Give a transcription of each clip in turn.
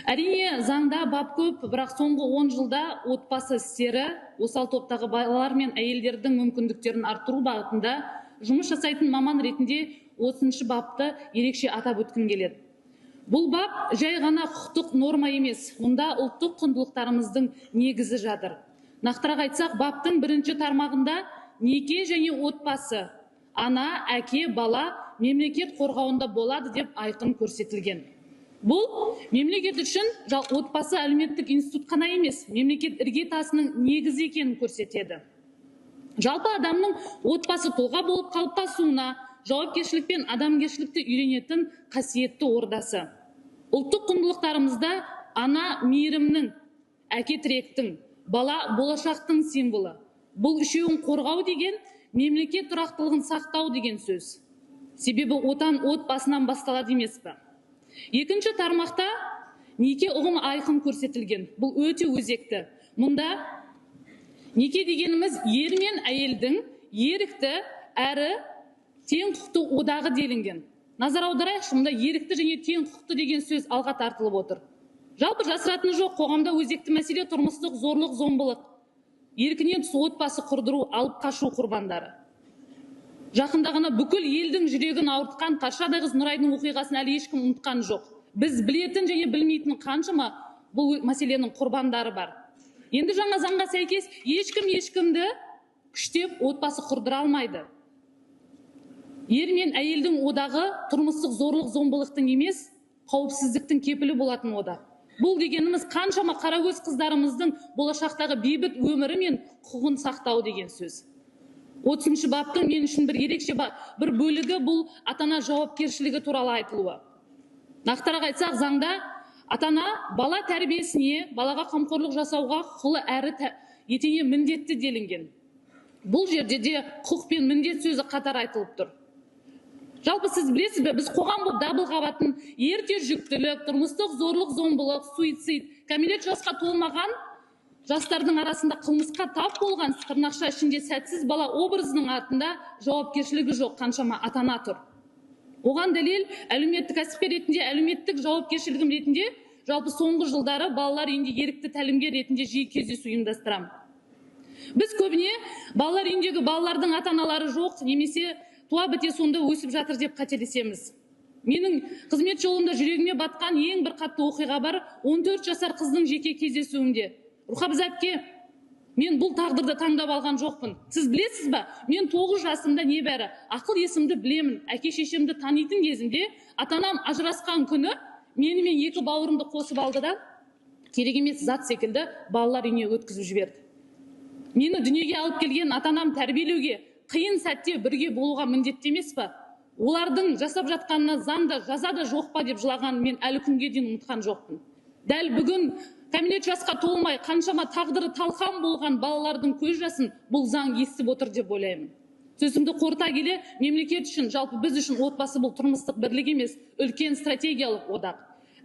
Әрине, заңда бап көп, бірақ соңғы 10 жылда отбасы істері осал топтағы балалар мен әйелдердің мүмкіндіктерін арттыру бағытында жұмыс жасайтын маман ретінде 30 бапты ерекше атап өткім келеді. Бұл бап жай ғана құқықтық норма емес, мұнда ұлттық құндылықтарымыздың негізі жатыр. Нақтырақ айтсақ, баптың 1 тармағында неке және отбасы, ана, әке, бала мемлекет қорғауында болады деп айқын көрсетілген. Бұл мемлекет үшін отбасы әлеуметтік институт қана емес, мемлекет іргетасының негізі екенін көрсетеді. Жалпы адамның отбасы тұлға болып қалыптасуына жауапкершілік пен адамгершілікті үйренетін қасиетті ордасы. Ұлттық құндылықтарымызда ана мейірімнің, әке тіректің, бала болашақтың символы. Бұл үшеуін қорғау деген мемлекет тұрақтылығын сақтау деген сөз. Себебі отан отбасынан басталады емес пе? 2 тармақта неке ұғымы айқын көрсетілген. Бұл өте өзекті. Мұнда неке дегеніміз ер мен әйелдің ерікті әрі тең құқықты одағы делінген. Назар аударайықшы, мұнда ерікті және тең құқықты деген сөз алға тартылып отыр. Жалпы жасыратыны жоқ, қоғамда өзекті мәселе тұрмыстық зорлық, зомбылық, еркінен тыс отбасы құрдыру, алып қашу құрбандары. Жақында ғана бүкіл елдің жүрегін ауыртқан Қаршадай қыз Нұрайдың оқиғасын әлі ешкім ұмытқан жоқ. Біз білетін және білмейтін қаншама бұл мәселенің құрбандары бар. Енді жаңа заңға сәйкес ешкім ешкімді күштеп отбасы құрдыра алмайды. Ер мен әйелдің одағы тұрмыстық зорлық, зомбылықтың емес, қауіпсіздіктің кепілі болатын одақ. Бұл дегеніміз қаншама қарагөз қыздарымыздың болашақтағы бейбіт өмірі мен құқығын сақтау деген сөз. 30 баптың мен үшін бір ерекше бір бөлігі бұл ата-ана жауапкершілігі туралы айтылуы. Нақтырақ айтсақ, заңда ата-ана бала тәрбиесіне, балаға қамқорлық жасауға құқылы әрі етене міндетті делінген. Бұл жерде де құқық пен міндет сөзі қатар айтылып тұр. Жалпы сіз білесіз бе, біз қоғам бұл дабыл қабатын ерте жүктілік, тұрмыстық зорлық, зомбылық, суицид, кәмелет жасқа толмаған жастардың арасында қылмысқа тап болған тырнақша ішінде сәтсіз бала образының артында жауапкершілігі жоқ қаншама ата-ана тұр. Оған дәлел әлеуметтік кәсіпкер ретінде, әлеуметтік жауапкершілігім ретінде, жалпы соңғы жылдары балалар үйінде ерікті тәлімгер ретінде жиі кездесу ұйымдастырамын. Біз көбіне балалар үйіндегі балалардың ата-аналары жоқ, немесе туа біте сонда өсіп жатыр деп қателесеміз. Менің қызмет жолында жүрегіме батқан ең бір қатты оқиға бар, 14 жасар қыздың жеке кездесуінде. Рухабыз әпке, мен бұл тағдырды таңдап алған жоқпын. Сіз білесіз ба, мен 9 жасымда небәрі ақыл есімді білемін, әке шешемді танитын кезімде, ата-анам ажырасқан күні мені мен 2 бауырымды қосып алды да, керек емес зат секілді балалар үйіне өткізіп жіберді. Мені дүниеге алып келген ата-анам тәрбиелеуге, қиын сәтте бірге болуға міндетті емес пе? Олардың жасап жатқанына заңда, жазада жоқ па деп жылаған мен әлі күнге дейін ұмытқан жоқпын. Дәл бүгін кәмелет жасқа толмай қаншама тағдыры талқан болған балалардың көз жасын бұл заң естіп отыр деп ойлаймын. Сөзімді қорыта келе, мемлекет үшін, жалпы біз үшін отбасы бұл тұрмыстық бірлік емес, үлкен стратегиялық одақ.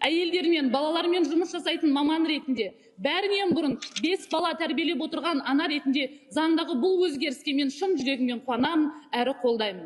Әйелдер мен балалармен жұмыс жасайтын маман ретінде, бәрінен бұрын 5 бала тәрбиелеп отырған ана ретінде заңдағы бұл өзгеріске мен шын жүрегіммен қуанамын әрі қолдаймын.